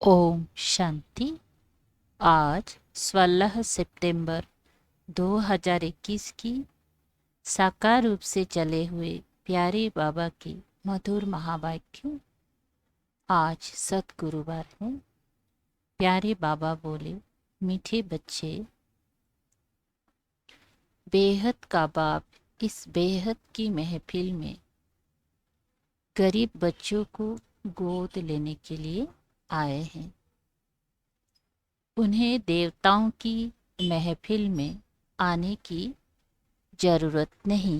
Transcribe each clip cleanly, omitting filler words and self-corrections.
ओम शांति। आज 16 सितंबर 2021 की साकार रूप से चले हुए प्यारे बाबा की मधुर महावाक्यों। आज सतगुरुवार है। प्यारे बाबा बोले, मीठे बच्चे, बेहद का बाप इस बेहद की महफिल में गरीब बच्चों को गोद लेने के लिए आए हैं। उन्हें देवताओं की महफिल में आने की जरूरत नहीं।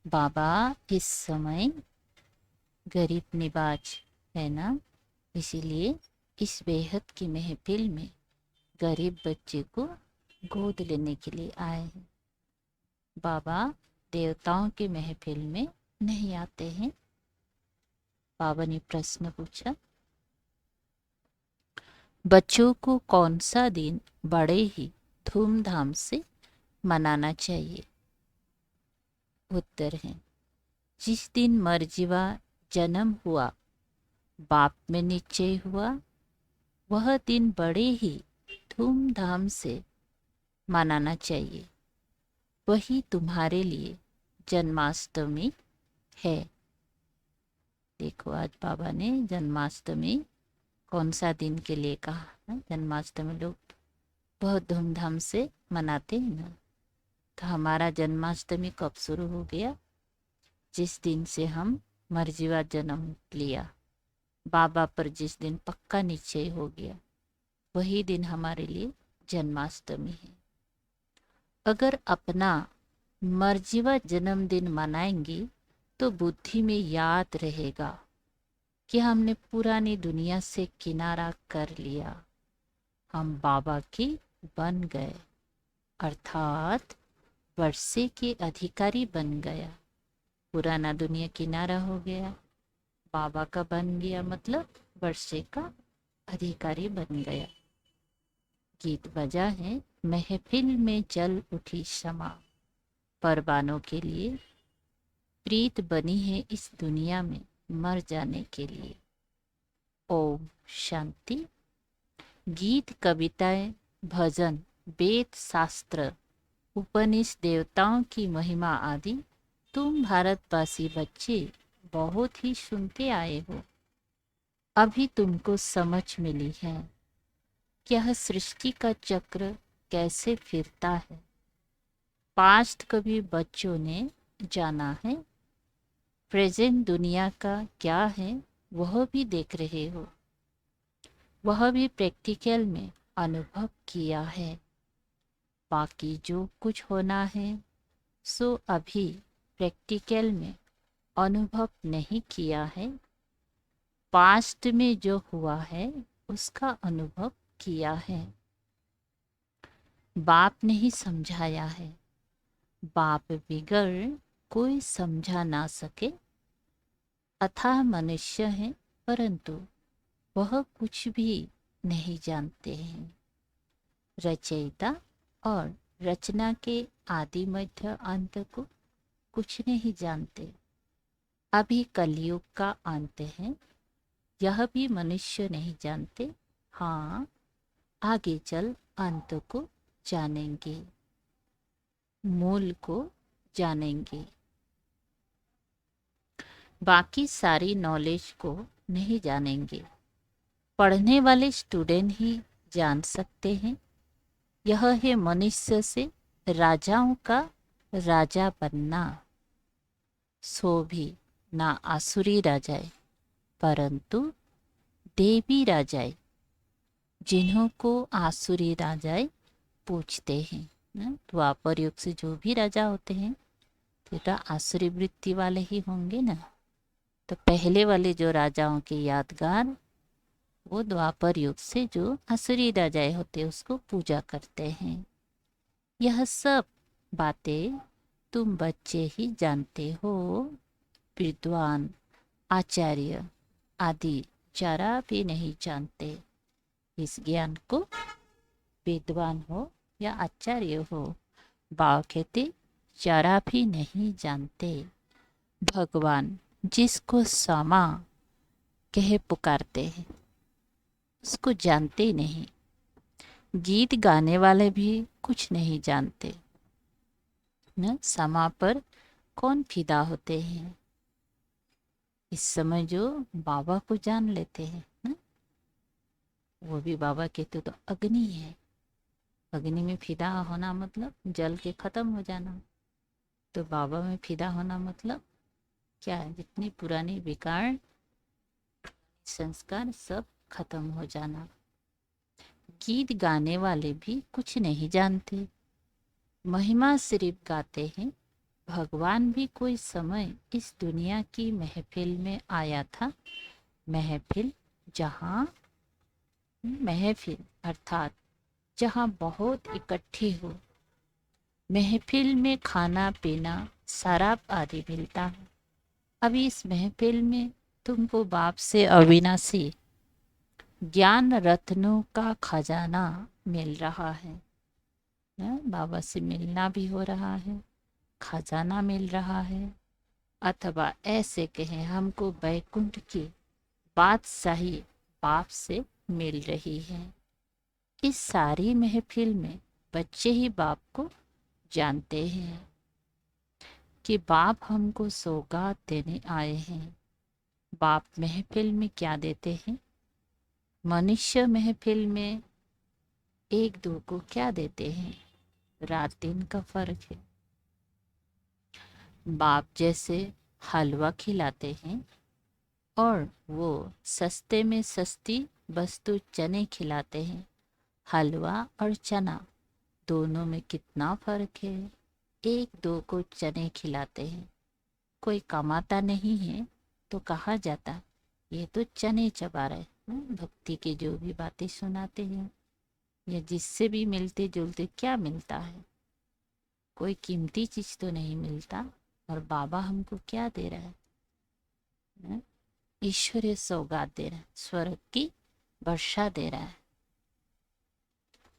बाबा इस समय गरीब निवाज है ना, इसीलिए इस बेहद की महफिल में गरीब बच्चे को गोद लेने के लिए आए हैं। बाबा देवताओं के महफिल में नहीं आते हैं। बाबा ने प्रश्न पूछा, बच्चों को कौन सा दिन बड़े ही धूमधाम से मनाना चाहिए? उत्तर है, जिस दिन मर्जीवा जन्म हुआ, बाप में निश्चय हुआ, वह दिन बड़े ही धूमधाम से मनाना चाहिए। वही तुम्हारे लिए जन्माष्टमी है। देखो, आज बाबा ने जन्माष्टमी कौन सा दिन के लिए कहा है। जन्माष्टमी लोग बहुत धूमधाम से मनाते हैं ना। तो हमारा जन्माष्टमी कब शुरू हो गया? जिस दिन से हम मर्जीवा जन्म लिया, बाबा पर जिस दिन पक्का निश्चय हो गया, वही दिन हमारे लिए जन्माष्टमी है। अगर अपना मर्जीवा जन्मदिन मनाएंगे तो बुद्धि में याद रहेगा कि हमने पुरानी दुनिया से किनारा कर लिया, हम बाबा के बन गए, अर्थात वर्षे के अधिकारी बन गया। पुराना दुनिया किनारा हो गया, बाबा का बन गया, मतलब वर्षे का अधिकारी बन गया। गीत बजा है, महफिल में जल उठी शमा, परवानों के लिए प्रीत बनी है इस दुनिया में मर जाने के लिए। ओम शांति। गीत, कविताएं, भजन, वेद, शास्त्र, उपनिषद, देवताओं की महिमा आदि तुम भारतवासी बच्चे बहुत ही सुनते आए हो। अभी तुमको समझ मिली है कि यह सृष्टि का चक्र कैसे फिरता है। पास्ट कभी बच्चों ने जाना है, प्रेजेंट दुनिया का क्या है वह भी देख रहे हो, वह भी प्रैक्टिकल में अनुभव किया है। बाकी जो कुछ होना है सो अभी प्रैक्टिकल में अनुभव नहीं किया है। पास्ट में जो हुआ है उसका अनुभव किया है। बाप ने ही समझाया है, बाप बिगड़ कोई समझा ना सके। अथाह मनुष्य है परंतु वह कुछ भी नहीं जानते हैं। रचयिता और रचना के आदि मध्य अंत को कुछ नहीं जानते। अभी कलयुग का अंत है, यह भी मनुष्य नहीं जानते। हाँ, आगे चल अंत को जानेंगे, मूल को जानेंगे। बाकी सारी नॉलेज को नहीं जानेंगे। पढ़ने वाले स्टूडेंट ही जान सकते हैं। यह है मनुष्य से राजाओं का राजा बनना। सो भी ना आसुरी राजाए परंतु देवी राजाए, जिन्हों को आसुरी राजाए पूछते हैं ना। द्वापर युग से जो भी राजा होते हैं तो आसुरी वृत्ति वाले ही होंगे ना। तो पहले वाले जो राजाओं के यादगार, वो द्वापर युग से जो आसुरी राजाएं होते उसको पूजा करते हैं। यह सब बातें तुम बच्चे ही जानते हो। विद्वान, आचार्य आदि जरा भी नहीं जानते इस ज्ञान को। विद्वान हो या आचार्य हो, बाव कहते जरा भी नहीं जानते। भगवान जिसको समा कहे पुकारते हैं, उसको जानते नहीं। गीत गाने वाले भी कुछ नहीं जानते न, समा पर कौन फिदा होते हैं। इस समय जो बाबा को जान लेते हैं न, वो भी बाबा कहते तो अग्नि है। अग्नि में फिदा होना मतलब जल के खत्म हो जाना, तो बाबा में फिदा होना मतलब क्या है, जितनी पुरानी बेकार संस्कार सब खत्म हो जाना। गीत गाने वाले भी कुछ नहीं जानते, महिमा सिर्फ गाते हैं। भगवान भी कोई समय इस दुनिया की महफिल में आया था। महफिल जहाँ, महफिल अर्थात जहाँ बहुत इकट्ठे हो। महफिल में खाना पीना शराब आदि मिलता है। अभी इस महफिल में तुमको बाप से अविनाशी ज्ञान रत्नों का खजाना मिल रहा है। बाबा से मिलना भी हो रहा है, खजाना मिल रहा है, अथवा ऐसे कहें हमको बैकुंठ की बादशाही बाप से मिल रही है। इस सारी महफिल में बच्चे ही बाप को जानते हैं कि बाप हमको सौगात देने आए हैं। बाप महफिल में क्या देते हैं? मनुष्य महफिल में एक दो को क्या देते हैं? रात दिन का फर्क है। बाप जैसे हलवा खिलाते हैं और वो सस्ते में सस्ती वस्तु चने खिलाते हैं। हलवा और चना दोनों में कितना फर्क है। एक दो को चने खिलाते हैं, कोई कमाता नहीं है तो कहा जाता ये तो चने चबा रहे। भक्ति की जो भी बातें सुनाते हैं या जिससे भी मिलते जुलते क्या मिलता है? कोई कीमती चीज तो नहीं मिलता। और बाबा हमको क्या दे रहा है? ईश्वरीय सौगात दे रहा है, स्वर्ग की वर्षा दे रहा है।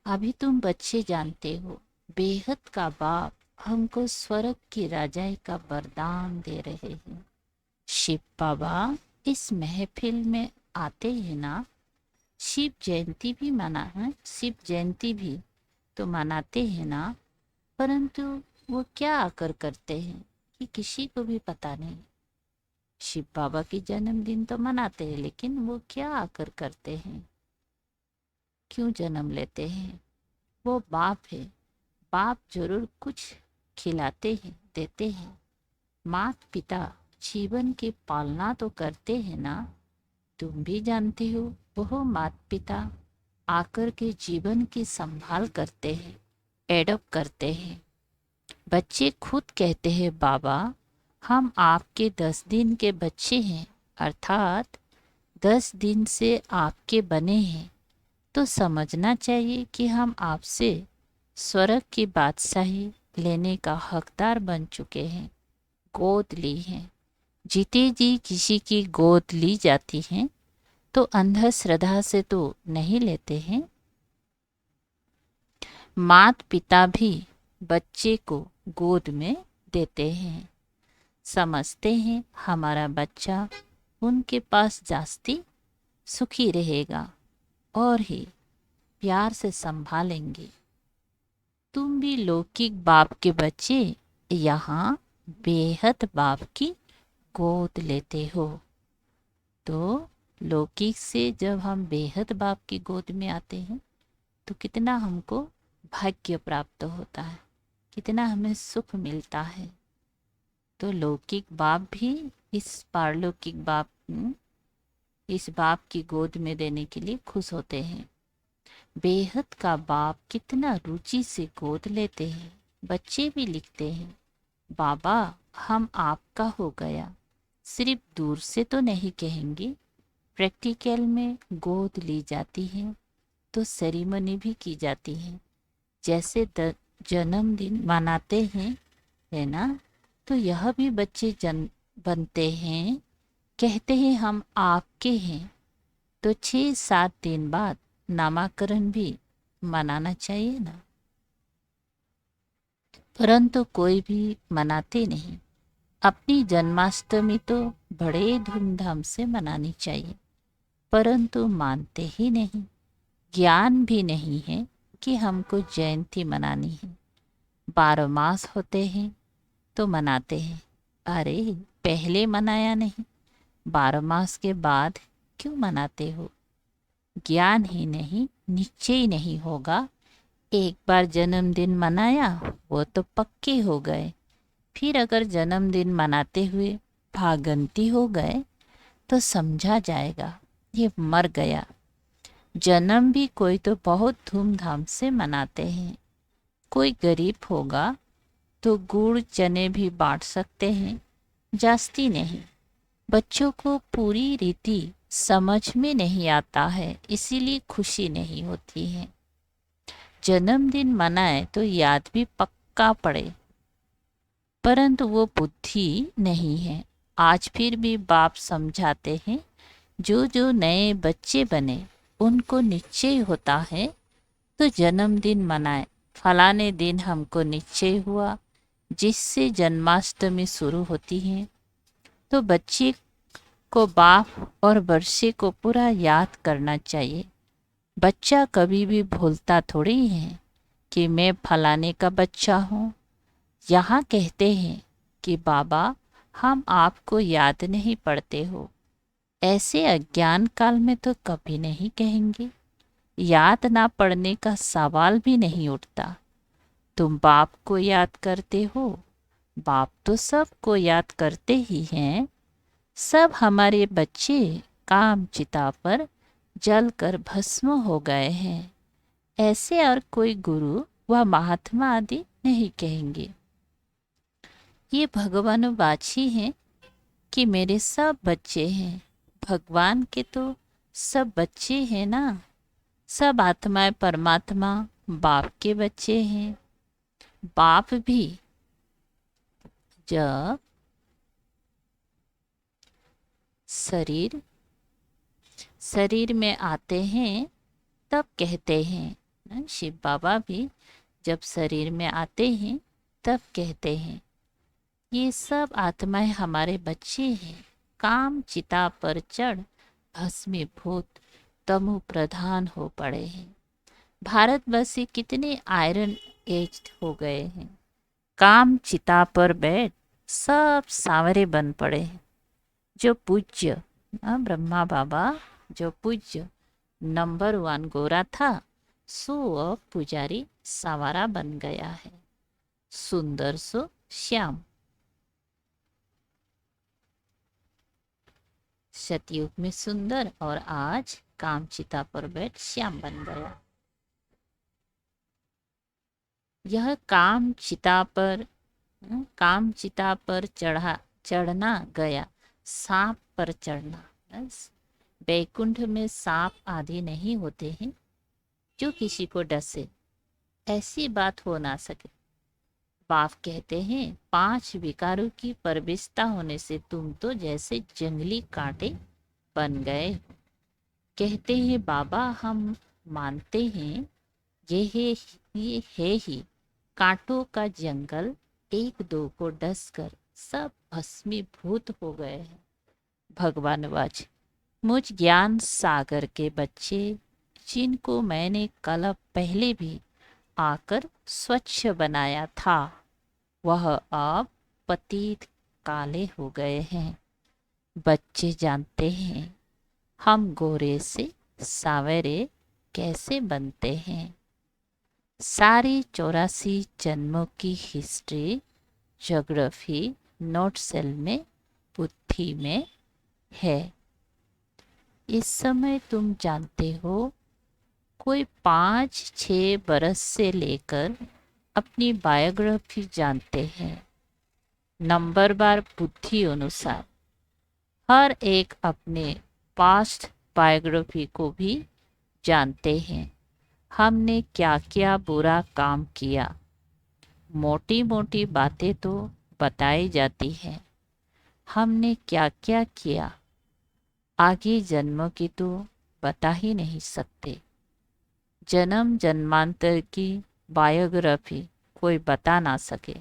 अभी तुम बच्चे जानते हो बेहद का बाप हमको स्वर्ग की राजाई का वरदान दे रहे हैं। शिव बाबा इस महफिल में आते हैं ना, शिव जयंती भी मना है, शिव जयंती भी तो मनाते हैं ना, परंतु वो क्या आकर करते हैं कि किसी को भी पता नहीं। शिव बाबा की जन्मदिन तो मनाते हैं, लेकिन वो क्या आकर करते हैं, क्यों जन्म लेते हैं? वो बाप है, बाप जरूर कुछ खिलाते हैं, देते हैं। माता पिता जीवन की पालना तो करते हैं ना, तुम भी जानते हो वो माता पिता आकर के जीवन की संभाल करते हैं, एडॉप्ट करते हैं। बच्चे खुद कहते हैं बाबा हम आपके 10 दिन के बच्चे हैं, अर्थात 10 दिन से आपके बने हैं, तो समझना चाहिए कि हम आपसे स्वर्ग की बादशाही लेने का हकदार बन चुके हैं, गोद ली है। जीते जी किसी की गोद ली जाती है तो अंधश्रद्धा से तो नहीं लेते हैं। माता पिता भी बच्चे को गोद में देते हैं, समझते हैं हमारा बच्चा उनके पास जास्ती सुखी रहेगा और ही प्यार से संभालेंगे। तुम भी लौकिक बाप के बच्चे यहाँ बेहद बाप की गोद लेते हो। तो लौकिक से जब हम बेहद बाप की गोद में आते हैं तो कितना हमको भाग्य प्राप्त होता है, कितना हमें सुख मिलता है। तो लौकिक बाप भी इस पारलौकिक बाप इस बाप की गोद में देने के लिए खुश होते हैं। बेहद का बाप कितना रुचि से गोद लेते हैं। बच्चे भी लिखते हैं बाबा हम आपका हो गया। सिर्फ दूर से तो नहीं कहेंगे, प्रैक्टिकल में गोद ली जाती है तो सेरेमनी भी की जाती है। जैसे जन्मदिन मनाते हैं है ना, तो यह भी बच्चे बनते हैं, कहते हैं हम आपके हैं, तो 6-7 दिन बाद नामकरण भी मनाना चाहिए ना। परंतु कोई भी मनाते नहीं। अपनी जन्माष्टमी तो बड़े धूमधाम से मनानी चाहिए। परंतु मानते ही नहीं। ज्ञान भी नहीं है कि हमको जयंती मनानी है। 12 मास होते हैं तो मनाते हैं। अरे पहले मनाया नहीं, 12 मास के बाद क्यों मनाते हो? ज्ञान ही नहीं, निश्चय नहीं होगा। एक बार जन्मदिन मनाया वो तो पक्के हो गए। फिर अगर जन्मदिन मनाते हुए भागंती हो गए तो समझा जाएगा ये मर गया। जन्म भी कोई तो बहुत धूमधाम से मनाते हैं। कोई गरीब होगा तो गुड़ चने भी बांट सकते हैं, जास्ती नहीं। बच्चों को पूरी रीति समझ में नहीं आता है, इसीलिए खुशी नहीं होती है। जन्मदिन मनाए तो याद भी पक्का पड़े, परंतु वो बुद्धि नहीं है। आज फिर भी बाप समझाते हैं, जो जो नए बच्चे बने उनको निश्चय होता है तो जन्मदिन मनाए। फलाने दिन हमको निश्चय हुआ, जिससे जन्माष्टमी शुरू होती है, तो बच्चे को बाप और वर्षे को पूरा याद करना चाहिए। बच्चा कभी भी भूलता थोड़ी है कि मैं फलाने का बच्चा हूँ। यहाँ कहते हैं कि बाबा हम आपको याद नहीं पड़ते हो। ऐसे अज्ञान काल में तो कभी नहीं कहेंगे। याद ना पड़ने का सवाल भी नहीं उठता। तुम बाप को याद करते हो। बाप तो सबको याद करते ही हैं। सब हमारे बच्चे काम चिता पर जलकर भस्म हो गए हैं। ऐसे और कोई गुरु व महात्मा आदि नहीं कहेंगे। ये भगवान वाची हैं कि मेरे सब बच्चे हैं। भगवान के तो सब बच्चे हैं ना। सब आत्माएं परमात्मा बाप के बच्चे हैं। बाप भी जब शरीर में आते हैं तब कहते हैं ना, शिव बाबा भी जब शरीर में आते हैं तब कहते हैं, ये सब आत्माएं हमारे बच्चे हैं। काम चिता पर चढ़ भस्मीभूत तमु प्रधान हो पड़े हैं। भारतवासी कितने आयरन एज्ड हो गए हैं। काम चिता पर बैठ सब सांवरे बन पड़े हैं। जो पूज्य ब्रह्मा बाबा जो पूज्य नंबर 1 गोरा था, सो अब पुजारी सांवरा बन गया है। सुंदर सो श्याम। सतयुग में सुंदर और आज कामचिता पर बैठ श्याम बन गया। यह काम चिता पर चढ़ना गया, सांप पर चढ़ना। बैकुंठ में सांप आदि नहीं होते हैं जो किसी को डसे, ऐसी बात हो ना सके। बाप कहते हैं 5 विकारों की परविष्टा होने से तुम तो जैसे जंगली कांटे बन गए हो। कहते हैं बाबा हम मानते हैं ये है ही कांटों का जंगल, 1-2 को डसकर सब भस्मीभूत हो गए हैं। भगवान वाच, मुझ ज्ञान सागर के बच्चे जिनको मैंने कल पहले भी आकर स्वच्छ बनाया था, वह अब पतित काले हो गए हैं। बच्चे जानते हैं हम गोरे से सावरे कैसे बनते हैं। सारी 84 जन्मों की हिस्ट्री ज्योग्राफी नोट सेल में बुद्धि में है। इस समय तुम जानते हो कोई 5-6 बरस से लेकर अपनी बायोग्राफी जानते हैं, नंबरवार बुद्धि अनुसार। हर एक अपने पास्ट बायोग्राफी को भी जानते हैं। हमने क्या क्या बुरा काम किया, मोटी मोटी बातें तो बताई जाती हैं। हमने क्या क्या किया, आगे जन्मों की तो बता ही नहीं सकते। जन्म जन्मांतर की बायोग्राफी कोई बता ना सके।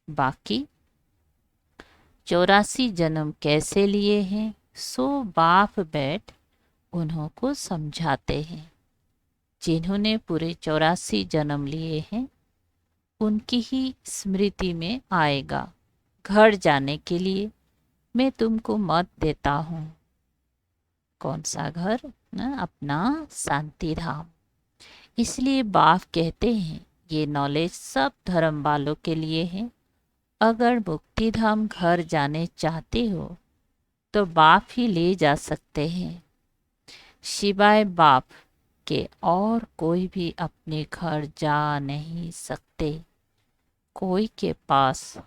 बाकी 84 जन्म कैसे लिए हैं, सो बाप बैठ उन्हों को समझाते हैं। जिन्होंने पूरे 84 जन्म लिए हैं उनकी ही स्मृति में आएगा। घर जाने के लिए मैं तुमको मत देता हूँ। कौन सा घर? ना, अपना शांति धाम। इसलिए बाप कहते हैं ये नॉलेज सब धर्म वालों के लिए है। अगर मुक्ति धाम घर जाने चाहते हो तो बाप ही ले जा सकते हैं। सिवाय बाप के और कोई भी अपने घर जा नहीं सकते। कोई के पास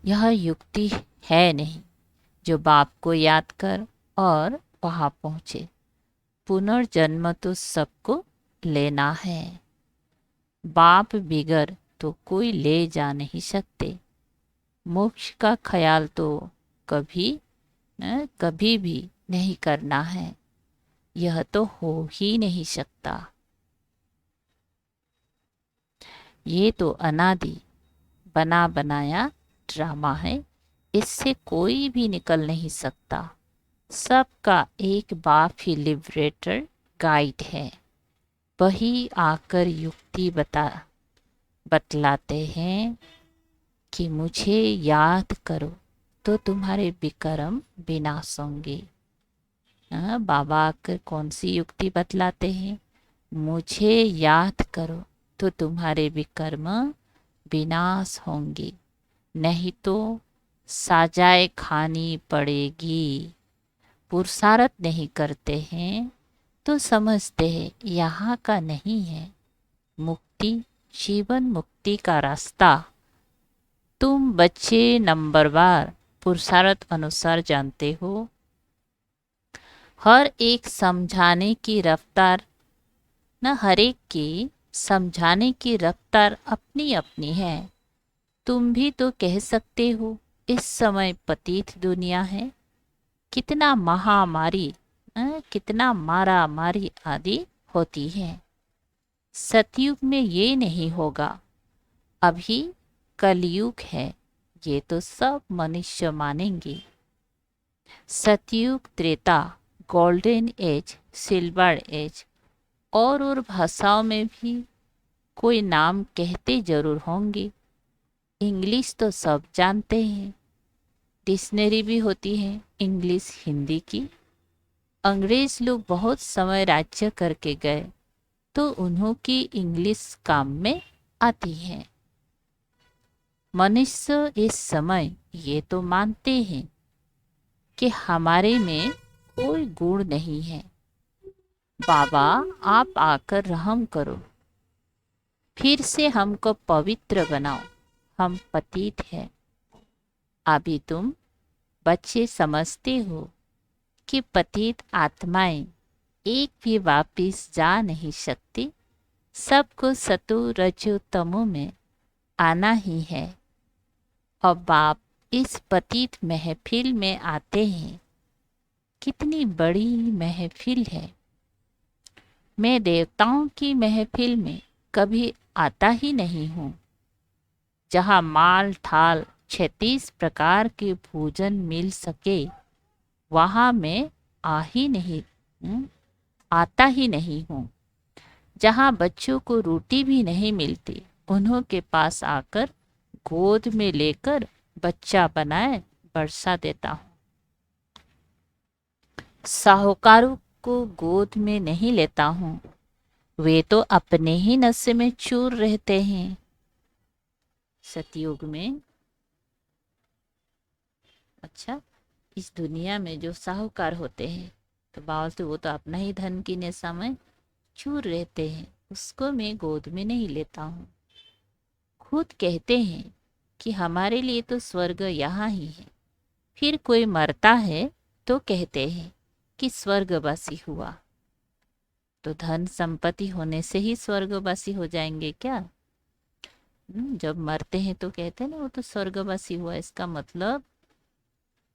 यह युक्ति है नहीं जो बाप को याद कर और वहां पहुंचे। पुनर्जन्म तो सबको लेना है। बाप बिगर तो कोई ले जा नहीं सकते। मोक्ष का ख्याल तो कभी भी नहीं करना है। यह तो हो ही नहीं सकता। ये तो अनादि बना बनाया ड्रामा है। इससे कोई भी निकल नहीं सकता। सबका एक बाप ही लिबरेटर गाइड है। वही आकर युक्ति बतलाते हैं कि मुझे याद करो तो तुम्हारे विकर्म विनाश होंगे। बाबा आकर कौन सी युक्ति बतलाते हैं? मुझे याद करो तो तुम्हारे विकर्म विनाश होंगे, नहीं तो सजाए खानी पड़ेगी। पुरुषार्थ नहीं करते हैं तो समझते हैं यहाँ का नहीं है मुक्ति, जीवन मुक्ति का रास्ता। तुम बच्चे नंबरवार पुरुषार्थ अनुसार जानते हो। हर एक समझाने की रफ्तार हर एक की समझाने की रफ्तार अपनी अपनी है। तुम भी तो कह सकते हो इस समय पतित दुनिया है। कितना महामारी कितना मारा मारी आदि होती है। सतयुग में ये नहीं होगा। अभी कलयुग है, ये तो सब मनुष्य मानेंगे। Satyug, Treta, golden age, silver age और भाषाओं में भी कोई नाम कहते जरूर होंगे। इंग्लिश तो सब जानते हैं। डिक्शनरी भी होती है इंग्लिश हिंदी की। अंग्रेज लोग बहुत समय राज्य करके गए तो उन्हों की इंग्लिश काम में आती है। मनुष्य इस समय ये तो मानते हैं कि हमारे में कोई गुण नहीं है। बाबा आप आकर रहम करो, फिर से हमको पवित्र बनाओ। हम पतित हैं। अभी तुम बच्चे समझते हो कि पतित आत्माएं एक भी वापिस जा नहीं सकती। सबको सतो रजो तमो में आना ही है। और बाप इस पतित महफिल में आते हैं। कितनी बड़ी महफिल है। मैं देवताओं की महफिल में कभी आता ही नहीं हूँ, जहाँ माल ठाल 36 प्रकार के भोजन मिल सके। वहाँ मैं आता ही नहीं हूँ। जहाँ बच्चों को रोटी भी नहीं मिलती, उन्हों के पास आकर गोद में लेकर बच्चा बनाए बरसा देता हूँ। साहूकारों को गोद में नहीं लेता हूँ, वे तो अपने ही नशे में चूर रहते हैं। सतयुग में अच्छा, इस दुनिया में जो साहूकार होते हैं तो बावल वो तो अपना ही धन की नशा में चूर रहते हैं, उसको मैं गोद में नहीं लेता हूँ। खुद कहते हैं कि हमारे लिए तो स्वर्ग यहाँ ही है। फिर कोई मरता है तो कहते हैं कि स्वर्गवासी हुआ। तो धन संपत्ति होने से ही स्वर्गवासी हो जाएंगे क्या? जब मरते हैं तो कहते हैं ना वो तो स्वर्गवासी हुआ। इसका मतलब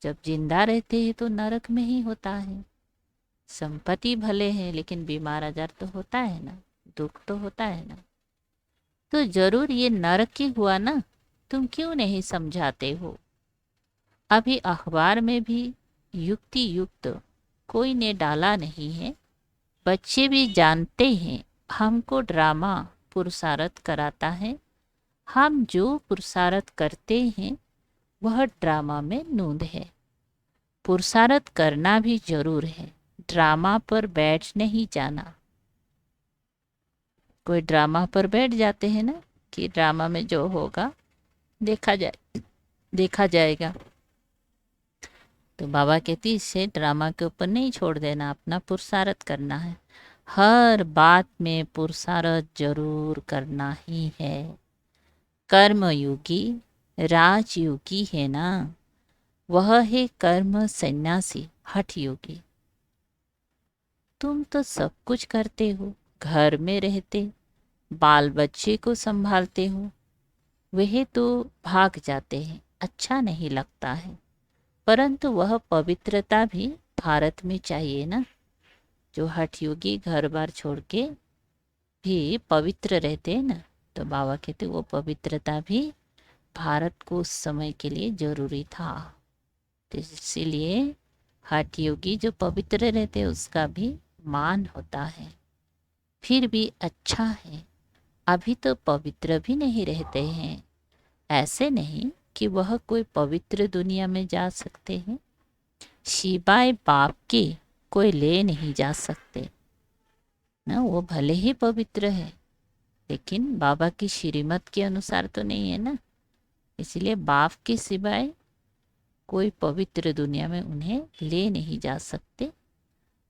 जब जिंदा रहते हैं तो नरक में ही होता है। संपत्ति भले है लेकिन बीमार आजार तो होता है ना, दुख तो होता है ना। तो जरूर ये नरक ही हुआ ना। तुम क्यों नहीं समझाते हो? अभी अखबार में भी युक्ति युक्त कोई ने डाला नहीं है। बच्चे भी जानते हैं हमको ड्रामा पुरुषार्थ कराता है। हम जो पुरुषार्थ करते हैं वह ड्रामा में नूंद है। पुरुषार्थ करना भी जरूर है, ड्रामा पर बैठ नहीं जाना। कोई ड्रामा पर बैठ जाते हैं ना कि ड्रामा में जो होगा देखा जाएगा। तो बाबा कहती इसे ड्रामा के ऊपर नहीं छोड़ देना, अपना पुरुषार्थ करना है। हर बात में पुरुषार्थ जरूर करना ही है। कर्मयोगी राजयोगी है ना, वह है कर्म सन्यासी हठ योगी। तुम तो सब कुछ करते हो, घर में रहते बाल बच्चे को संभालते हो, वह तो भाग जाते हैं, अच्छा नहीं लगता है। परंतु वह पवित्रता भी भारत में चाहिए ना। जो हठ योगी घर बार छोड़ के भी पवित्र रहते हैं ना, तो बाबा कहते वो पवित्रता भी भारत को उस समय के लिए जरूरी था। तो इसीलिए हठ योगी जो पवित्र रहते उसका भी मान होता है। फिर भी अच्छा है, अभी तो पवित्र भी नहीं रहते हैं। ऐसे नहीं कि वह कोई पवित्र दुनिया में जा सकते हैं। शिवाय बाप के कोई ले नहीं जा सकते ना। वो भले ही पवित्र है लेकिन बाबा की श्रीमत के अनुसार तो नहीं है ना। इसलिए बाप के सिवाय कोई पवित्र दुनिया में उन्हें ले नहीं जा सकते।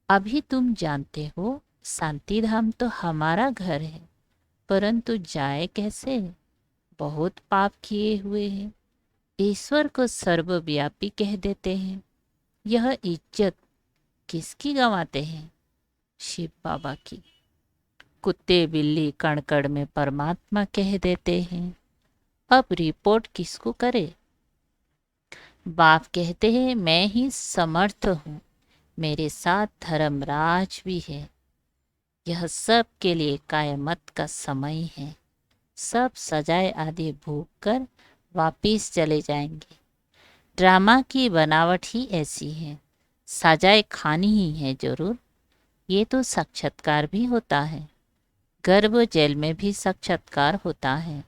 अभी तुम जानते हो शांति धाम तो हमारा घर है, परंतु जाए कैसे? बहुत पाप किए हुए हैं। ईश्वर को सर्वव्यापी कह देते हैं। यह इज्जत किसकी गंवाते हैं? शिव बाबा की। कुत्ते बिल्ली कणकड़ में परमात्मा कह देते हैं। अब रिपोर्ट किसको करे? बाप कहते हैं मैं ही समर्थ हूँ, मेरे साथ धर्मराज भी है। यह सब के लिए कायमत का समय है। सब सजाए आदि भोग कर वापिस चले जाएंगे। ड्रामा की बनावट ही ऐसी है, सजाए खानी ही है जरूर। ये तो साक्षात्कार भी होता है, गर्भ जेल में भी साक्षात्कार होता है।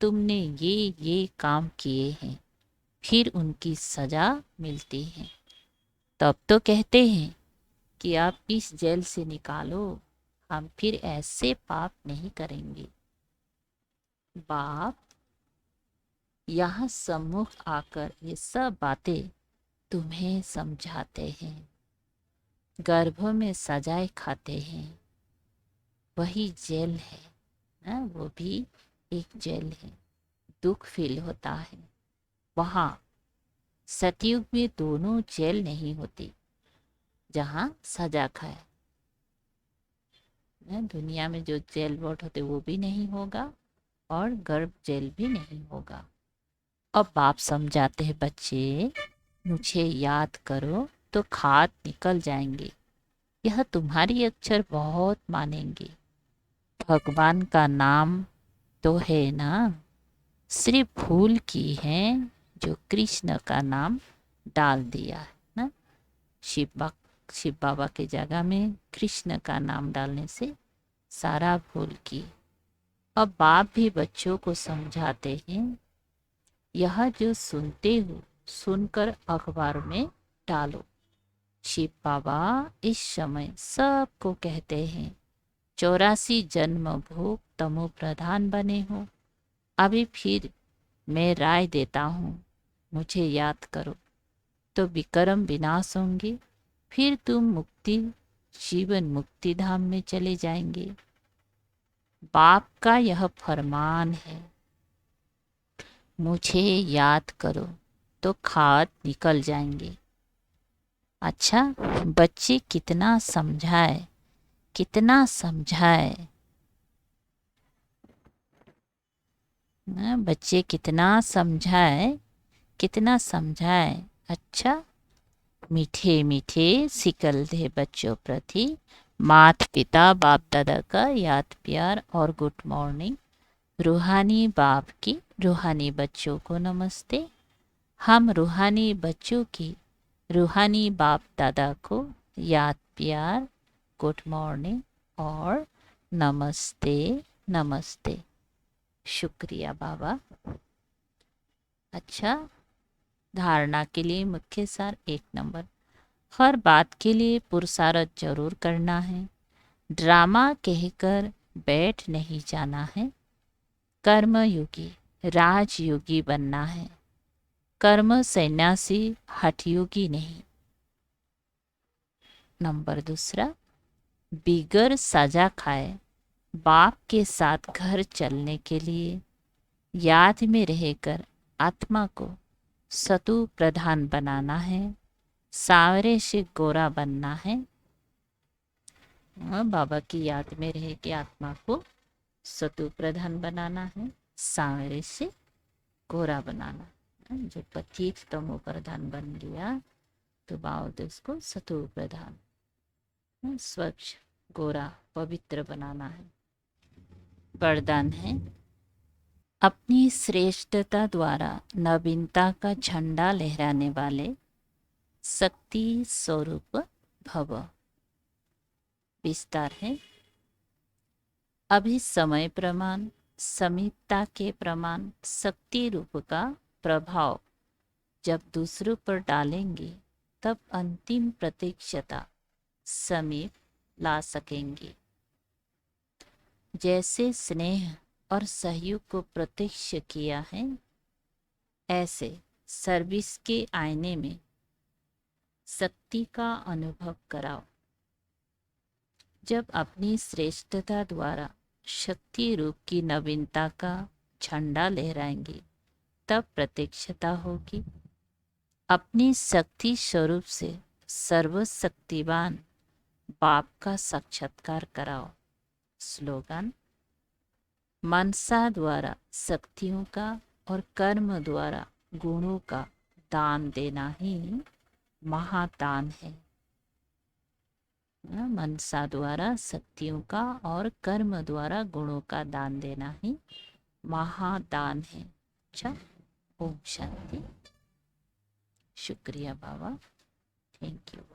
तुमने ये काम किए हैं, फिर उनकी सजा मिलती है। तब तो कहते हैं कि आप इस जेल से निकालो, हम फिर ऐसे पाप नहीं करेंगे। बाप यहाँ सम्मुख आकर ये सब बातें तुम्हें समझाते हैं। गर्भ में सजाए खाते हैं, वही जेल है ना, वो भी एक जेल है। दुख फील होता है वहाँ। सतयुग में दोनों जेल नहीं होती जहाँ सजा खाए ना। दुनिया में जो जेल बोर्ड होते वो भी नहीं होगा और गर्भ जेल भी नहीं होगा। अब बाप समझाते हैं बच्चे मुझे याद करो तो खाद निकल जाएंगे। यह तुम्हारी अक्षर बहुत मानेंगे। भगवान का नाम तो है ना, सिर्फ भूल की है जो कृष्ण का नाम डाल दिया है ना। शिव बाबा के जगह में कृष्ण का नाम डालने से सारा भूल की। अब बाप भी बच्चों को समझाते हैं यह जो सुनते हो सुनकर अखबार में डालो। शिव बाबा इस समय सबको कहते हैं 84 जन्म भोग तमो प्रधान बने हो। अभी फिर मैं राय देता हूँ, मुझे याद करो तो विक्रम विनाश होंगे। फिर तुम मुक्ति जीवन मुक्ति धाम में चले जाएंगे। बाप का यह फरमान है, मुझे याद करो तो खाद निकल जाएंगे। अच्छा, बच्चे कितना समझाए कितना समझाए ना, बच्चे कितना समझाए। अच्छा, मीठे मीठे सिकल दे बच्चों प्रति माता पिता बाप दादा का याद प्यार और गुड मॉर्निंग। रूहानी बाप की रूहानी बच्चों को नमस्ते। हम रूहानी बच्चों की रूहानी बाप दादा को याद प्यार, गुड मॉर्निंग और नमस्ते नमस्ते। शुक्रिया बाबा। अच्छा, धारणा के लिए मुख्य सार 1 नंबर, हर बात के लिए पुरुषार्थ जरूर करना है। ड्रामा कहकर बैठ नहीं जाना है। कर्मयोगी राजयोगी बनना है। कर्म सन्यासी हठयोगी नहीं। नंबर 2, बिगर सजा खाए बाप के साथ घर चलने के लिए याद में रहकर आत्मा को सतु प्रधान बनाना है। सांवरे से गोरा बनना है। बाबा की याद में रह के आत्मा को सतु प्रधान बनाना है, सांवरे से गोरा बनाना। जो पतित तमो प्रधान बन गया तो बाबा उसको सतु प्रधान, स्वच्छ गोरा पवित्र बनाना है। वरदान है, अपनी श्रेष्ठता द्वारा नवीनता का झंडा लहराने वाले शक्ति स्वरूप भव। विस्तार है, अभी समय प्रमाण, समीपता के प्रमाण, शक्ति रूप का प्रभाव जब दूसरों पर डालेंगे तब अंतिम प्रत्यक्षता समीप ला सकेंगे। जैसे स्नेह और सहयोग को प्रत्यक्ष किया है, ऐसे सर्विस के आईने में शक्ति का अनुभव कराओ। जब अपनी श्रेष्ठता द्वारा शक्ति रूप की नवीनता का झंडा लहराएंगे तब प्रत्यक्षता होगी। अपनी शक्ति स्वरूप से सर्वशक्तिवान बाप का साक्षात्कार कराओ। स्लोगन, मनसा द्वारा शक्तियों का और कर्म द्वारा गुणों का दान देना ही महादान है। मनसा द्वारा शक्तियों का और कर्म द्वारा गुणों का दान देना ही महादान है। अच्छा, ओम शांति। शुक्रिया बाबा, थैंक यू।